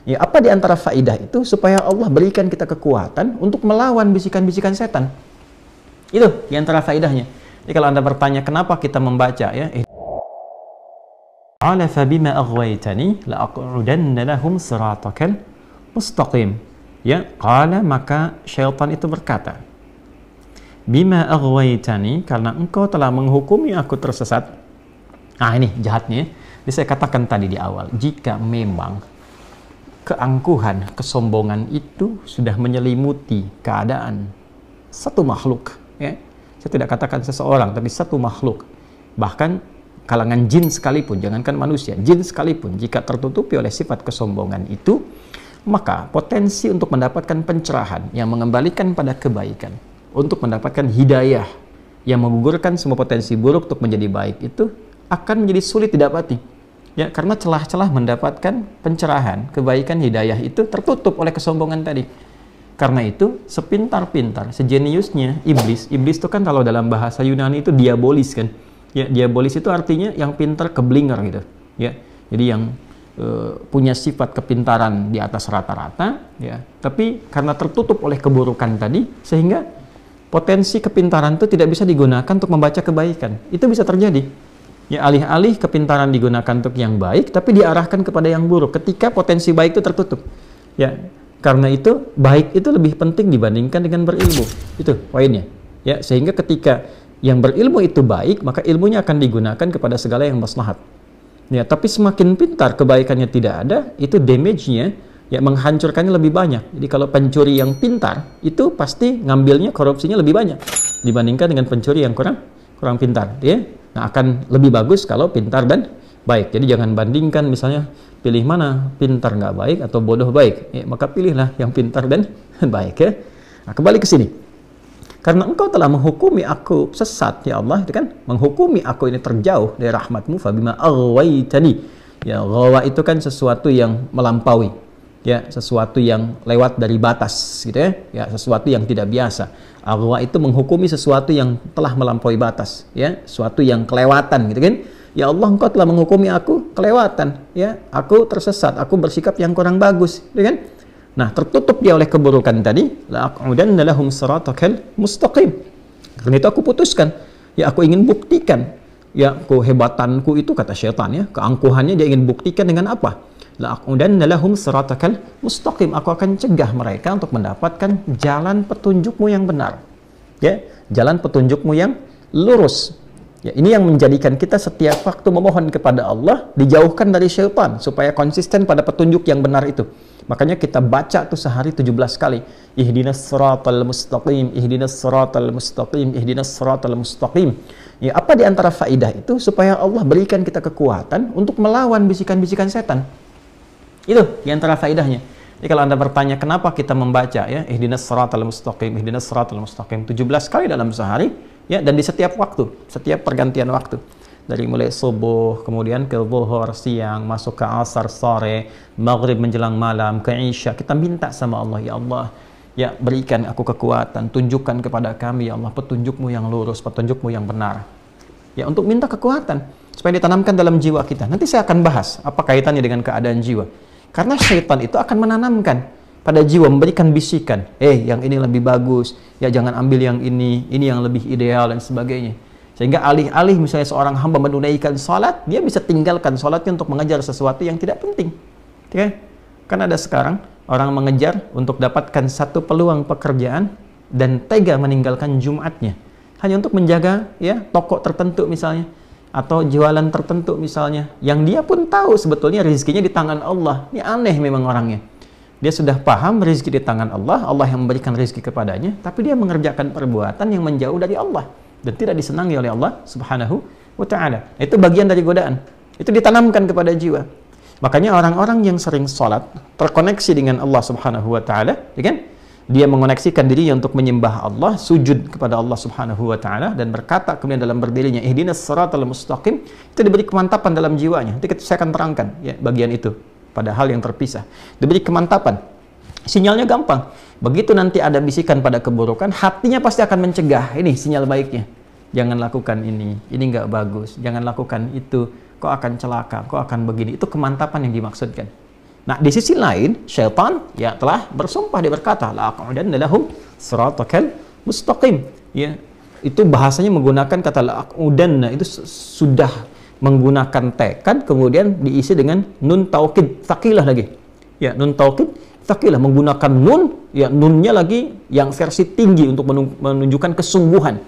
Ya, apa di antara faidah itu? Supaya Allah berikan kita kekuatan untuk melawan bisikan-bisikan setan. Itu di antara faidahnya. Jadi kalau Anda bertanya kenapa kita membaca ya, qala fabima aghwaytani la'aq'udanna lahum siratakal mustaqim. Ya, qala maka syaitan itu berkata, bima aghwaytani, karena engkau telah menghukumi aku tersesat. Nah, ini jahatnya. Jadi saya katakan tadi di awal, jika memang keangkuhan, kesombongan itu sudah menyelimuti keadaan satu makhluk, ya. Saya tidak katakan seseorang, tapi satu makhluk. Bahkan kalangan jin sekalipun, jangankan manusia, jin sekalipun, jika tertutupi oleh sifat kesombongan itu, maka potensi untuk mendapatkan pencerahan yang mengembalikan pada kebaikan, untuk mendapatkan hidayah yang menggugurkan semua potensi buruk untuk menjadi baik itu akan menjadi sulit didapati. Ya, karena celah-celah mendapatkan pencerahan, kebaikan, hidayah itu tertutup oleh kesombongan tadi. Karena itu, sepintar-pintar, sejeniusnya iblis itu kan kalau dalam bahasa Yunani itu diabolis kan. Ya, diabolis itu artinya yang pintar keblinger gitu. Ya, jadi yang punya sifat kepintaran di atas rata-rata, ya. Tapi karena tertutup oleh keburukan tadi, sehingga potensi kepintaran itu tidak bisa digunakan untuk membaca kebaikan. Itu bisa terjadi. Ya, alih-alih kepintaran digunakan untuk yang baik, tapi diarahkan kepada yang buruk ketika potensi baik itu tertutup. Ya, karena itu baik itu lebih penting dibandingkan dengan berilmu. Itu poinnya. Ya, sehingga ketika yang berilmu itu baik, maka ilmunya akan digunakan kepada segala yang maslahat. Ya, tapi semakin pintar kebaikannya tidak ada, itu damage-nya, ya, menghancurkannya lebih banyak. Jadi kalau pencuri yang pintar itu pasti ngambilnya, korupsinya lebih banyak dibandingkan dengan pencuri yang kurang pintar, ya. Nah, akan lebih bagus kalau pintar dan baik. Jadi jangan bandingkan misalnya pilih mana, pintar nggak baik atau bodoh baik. Ya, maka pilihlah yang pintar dan baik, ya. Nah, kembali ke sini. Karena engkau telah menghukumi aku sesat, ya Allah, itu kan menghukumi aku ini terjauh dari rahmatmu, fabima aghwaytani. Ya, ghawa itu kan sesuatu yang melampaui. Ya, sesuatu yang lewat dari batas gitu, ya. Ya, sesuatu yang tidak biasa. Aghwa itu menghukumi sesuatu yang telah melampaui batas, ya, sesuatu yang kelewatan gitu kan. Ya Allah, engkau telah menghukumi aku kelewatan, ya, aku tersesat, aku bersikap yang kurang bagus, gitu kan. Nah, tertutup dia oleh keburukan tadi, la'aq'udanna lahum siratakal mustaqim. Karena itu aku putuskan, ya, aku ingin buktikan, ya, kehebatanku itu, kata syaitan, ya, keangkuhannya dia ingin buktikan dengan apa? La'aq'udanna lahum siratakal mustaqim. Aku akan cegah mereka untuk mendapatkan jalan petunjukmu yang benar. Ya, jalan petunjukmu yang lurus. Ya, ini yang menjadikan kita setiap waktu memohon kepada Allah dijauhkan dari syaitan supaya konsisten pada petunjuk yang benar itu. Makanya kita baca tuh sehari 17 kali. Ihdinas siratal mustaqim, ihdinas siratal mustaqim, ihdinas siratal mustaqim. Ya, apa di antara faidah itu? Supaya Allah berikan kita kekuatan untuk melawan bisikan-bisikan setan. Itu di antara faidahnya. Jadi kalau Anda bertanya kenapa kita membaca, ya, ihdinas siratal mustaqim, ihdinas siratal mustaqim 17 kali dalam sehari, ya, dan di setiap waktu, setiap pergantian waktu. Dari mulai subuh, kemudian ke zuhur, siang, masuk ke asar, sore, maghrib menjelang malam, ke isya. Kita minta sama Allah, ya Allah, ya, berikan aku kekuatan, tunjukkan kepada kami, ya Allah, petunjukmu yang lurus, petunjukmu yang benar. Ya, untuk minta kekuatan supaya ditanamkan dalam jiwa kita. Nanti saya akan bahas apa kaitannya dengan keadaan jiwa. Karena syaitan itu akan menanamkan pada jiwa, memberikan bisikan, yang ini lebih bagus, ya, jangan ambil yang ini yang lebih ideal dan sebagainya. Sehingga alih-alih misalnya seorang hamba menunaikan salat, dia bisa tinggalkan salatnya untuk mengejar sesuatu yang tidak penting. Ya? Kan ada sekarang orang mengejar untuk dapatkan satu peluang pekerjaan dan tega meninggalkan Jumatnya hanya untuk menjaga, ya, toko tertentu misalnya, atau jualan tertentu misalnya, yang dia pun tahu sebetulnya rezekinya di tangan Allah. Ini aneh memang orangnya. Dia sudah paham rezeki di tangan Allah, Allah yang memberikan rezeki kepadanya, tapi dia mengerjakan perbuatan yang menjauh dari Allah dan tidak disenangi oleh Allah Subhanahu wa ta'ala. Itu bagian dari godaan. Itu ditanamkan kepada jiwa. Makanya orang-orang yang sering sholat terkoneksi dengan Allah Subhanahu wa ta'ala, ya kan? Dia mengoneksikan dirinya untuk menyembah Allah, sujud kepada Allah Subhanahu wa ta'ala, dan berkata kemudian dalam berdirinya, ihdinas siratal mustaqim, itu diberi kemantapan dalam jiwanya. Nanti saya akan terangkan, ya, bagian itu pada hal yang terpisah. Diberi kemantapan. Sinyalnya gampang. Begitu nanti ada bisikan pada keburukan, hatinya pasti akan mencegah. Ini sinyal baiknya. Jangan lakukan ini nggak bagus. Jangan lakukan itu, kok akan celaka, kok akan begini. Itu kemantapan yang dimaksudkan. Nah, di sisi lain, syaitan ya telah bersumpah, dia berkata, la'aq'udanna lahum siratakal mustaqim. Ya, itu bahasanya menggunakan kata la'aq'udanna, itu sudah menggunakan tekad, kemudian diisi dengan nun taukid, tsaqilah lagi. Ya, nun taukid, tsaqilah, menggunakan nun, ya nunnya lagi yang versi tinggi untuk menunjukkan kesungguhan.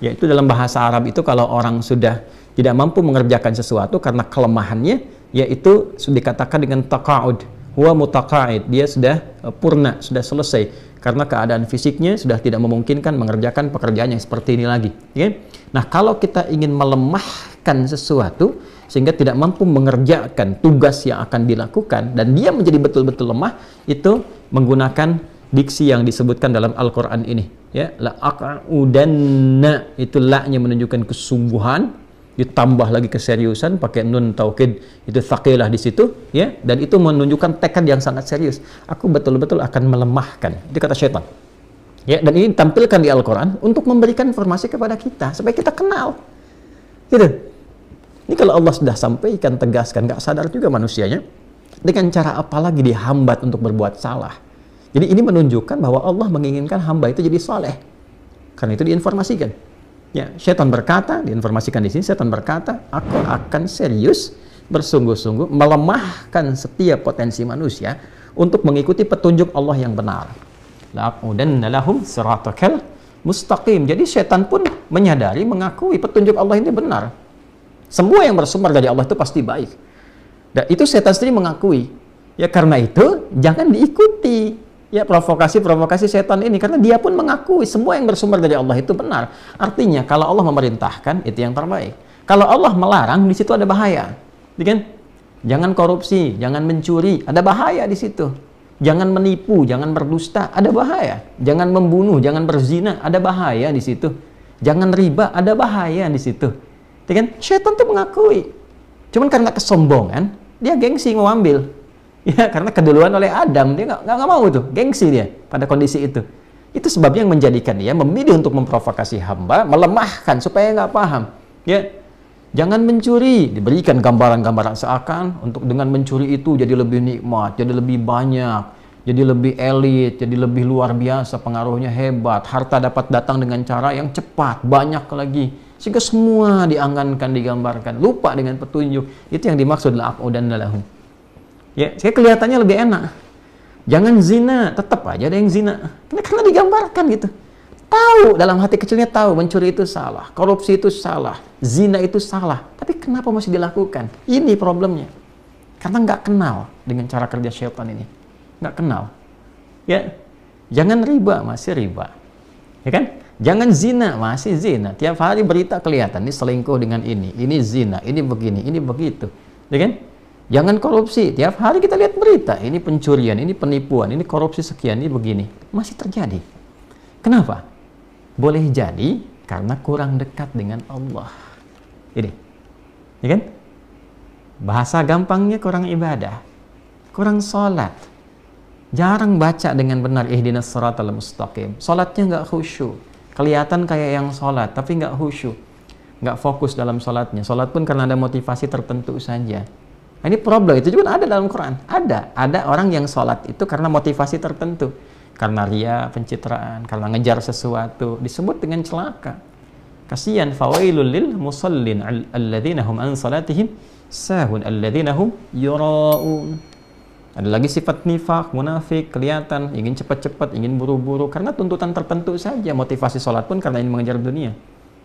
Yaitu dalam bahasa Arab itu kalau orang sudah tidak mampu mengerjakan sesuatu karena kelemahannya, yaitu sudah dikatakan dengan taqa'ud, huwa mutaqa'id, dia sudah purna, sudah selesai karena keadaan fisiknya sudah tidak memungkinkan mengerjakan pekerjaan yang seperti ini lagi. Ya? Nah, kalau kita ingin melemahkan sesuatu sehingga tidak mampu mengerjakan tugas yang akan dilakukan dan dia menjadi betul-betul lemah, itu menggunakan diksi yang disebutkan dalam Al-Quran ini. Ya, la'aq'udanna, itu la-nya menunjukkan kesungguhan, ditambah lagi keseriusan pakai nun taukid, itu tsaqilah di situ, ya, dan itu menunjukkan tekad yang sangat serius. Aku betul-betul akan melemahkan, itu kata syaitan. Ya, dan ini ditampilkan di Al-Quran untuk memberikan informasi kepada kita supaya kita kenal, gitu. Ini kalau Allah sudah sampaikan, tegaskan, nggak sadar juga manusianya, dengan cara apa lagi dihambat untuk berbuat salah. Jadi ini menunjukkan bahwa Allah menginginkan hamba itu jadi saleh, karena itu diinformasikan. Ya, syaitan berkata, diinformasikan di sini, syaitan berkata, aku akan serius, bersungguh-sungguh, melemahkan setiap potensi manusia untuk mengikuti petunjuk Allah yang benar. La'aq'udanna lahum siratakal mustaqim. Jadi syaitan pun menyadari, mengakui petunjuk Allah ini benar. Semua yang bersumber dari Allah itu pasti baik. Dan itu syaitan sendiri mengakui. Ya, karena itu, jangan diikuti. Ya, provokasi-provokasi setan ini, karena dia pun mengakui semua yang bersumber dari Allah itu benar. Artinya kalau Allah memerintahkan itu yang terbaik. Kalau Allah melarang, di situ ada bahaya. Kan? Jangan korupsi, jangan mencuri, ada bahaya di situ. Jangan menipu, jangan berdusta, ada bahaya. Jangan membunuh, jangan berzina, ada bahaya di situ. Jangan riba, ada bahaya di situ. Kan? Setan tuh mengakui. Cuman karena kesombongan, dia gengsi mau ambil. Ya, karena keduluan oleh Adam, dia nggak mau tuh, gengsi dia pada kondisi itu. Itu sebabnya yang menjadikan dia memilih untuk memprovokasi hamba, melemahkan supaya nggak paham. Ya, jangan mencuri, diberikan gambaran-gambaran seakan untuk dengan mencuri itu jadi lebih nikmat, jadi lebih banyak, jadi lebih elit, jadi lebih luar biasa, pengaruhnya hebat, harta dapat datang dengan cara yang cepat, banyak lagi, sehingga semua diangankan, digambarkan, lupa dengan petunjuk. Itu yang dimaksud la'aq'udanna lahum. Ya, saya kelihatannya lebih enak. Jangan zina, tetap aja ada yang zina. Karena digambarkan gitu. Tahu, dalam hati kecilnya tahu mencuri itu salah, korupsi itu salah, zina itu salah. Tapi kenapa masih dilakukan? Ini problemnya. Karena nggak kenal dengan cara kerja syaitan ini. Nggak kenal. Ya, jangan riba, masih riba. Ya kan? Jangan zina, masih zina. Tiap hari berita kelihatan, ini selingkuh dengan ini zina, ini begini, ini begitu. Ya kan? Jangan korupsi, tiap hari kita lihat berita, ini pencurian, ini penipuan, ini korupsi sekian, ini begini. Masih terjadi. Kenapa? Boleh jadi karena kurang dekat dengan Allah. Ini. Ya kan? Bahasa gampangnya kurang ibadah. Kurang sholat. Jarang baca dengan benar ihdinas siratal mustaqim. Sholatnya nggak khusyuk. Kelihatan kayak yang sholat, tapi nggak khusyuk. Nggak fokus dalam sholatnya. Sholat pun karena ada motivasi tertentu saja. Nah, ini problem, itu juga ada dalam Quran. Ada orang yang sholat itu karena motivasi tertentu. Karena ria, pencitraan, karena ngejar sesuatu. Disebut dengan celaka. Kasihan, fawailul lil musallin alladzina hum an salatihim sahun alladzina hum yura'un. Ada lagi sifat nifaq, munafik, kelihatan, ingin cepat-cepat, ingin buru-buru. Karena tuntutan tertentu saja. Motivasi sholat pun karena ingin mengejar dunia.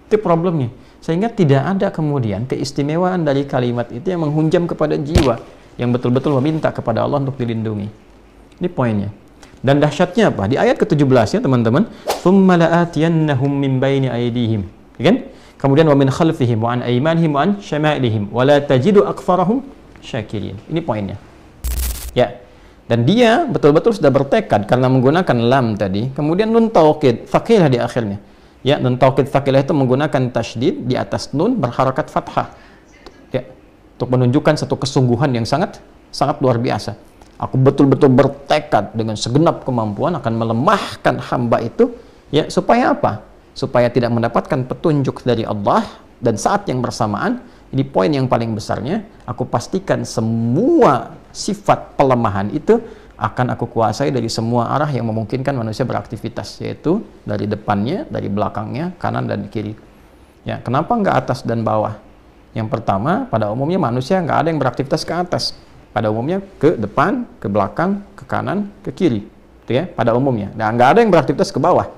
Itu problemnya. Sehingga tidak ada kemudian keistimewaan dari kalimat itu yang menghunjam kepada jiwa yang betul-betul meminta kepada Allah untuk dilindungi. Ini poinnya. Dan dahsyatnya apa? Di ayat ke-17 ya teman-teman, "Tsumma la'atiyannahum min baini aydihim." Kan? Kemudian wa min khalfihim wa an aymanihim wa an syama'ilihim wa la tajidu aktsarahum syakirin. Ini poinnya. Ya. Dan dia betul-betul sudah bertekad karena menggunakan lam tadi, kemudian nun taukid, tsaqilah di akhirnya. Ya, nun taukid tsaqilah itu menggunakan tasydid di atas nun berharakat fathah. Ya, untuk menunjukkan satu kesungguhan yang sangat luar biasa. Aku betul-betul bertekad dengan segenap kemampuan akan melemahkan hamba itu, ya, supaya apa? Supaya tidak mendapatkan petunjuk dari Allah dan saat yang bersamaan Ini poin yang paling besarnya, aku pastikan semua sifat pelemahan itu akan aku kuasai dari semua arah yang memungkinkan manusia beraktivitas, yaitu dari depannya, dari belakangnya, kanan dan kiri. Ya, kenapa nggak atas dan bawah? Yang pertama, pada umumnya manusia nggak ada yang beraktivitas ke atas. Pada umumnya ke depan, ke belakang, ke kanan, ke kiri. Itu ya, pada umumnya. Nah, nggak ada yang beraktivitas ke bawah.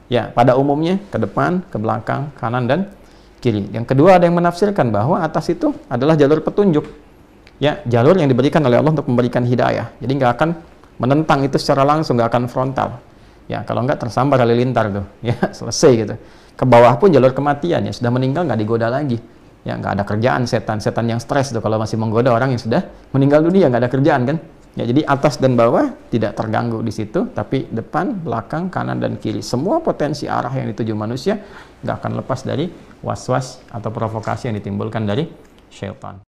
Ya, pada umumnya ke depan, ke belakang, kanan dan kiri. Yang kedua, ada yang menafsirkan bahwa atas itu adalah jalur petunjuk. Ya, jalur yang diberikan oleh Allah untuk memberikan hidayah. Jadi nggak akan menentang itu secara langsung, nggak akan frontal. Ya, kalau nggak tersambar halilintar tuh. Ya, selesai gitu. Ke bawah pun jalur kematian, ya sudah meninggal nggak digoda lagi. Ya, nggak ada kerjaan setan yang stres tuh kalau masih menggoda orang yang sudah meninggal dunia, nggak ada kerjaan kan. Ya, jadi atas dan bawah tidak terganggu di situ, tapi depan, belakang, kanan dan kiri, semua potensi arah yang dituju manusia nggak akan lepas dari was-was atau provokasi yang ditimbulkan dari syaitan.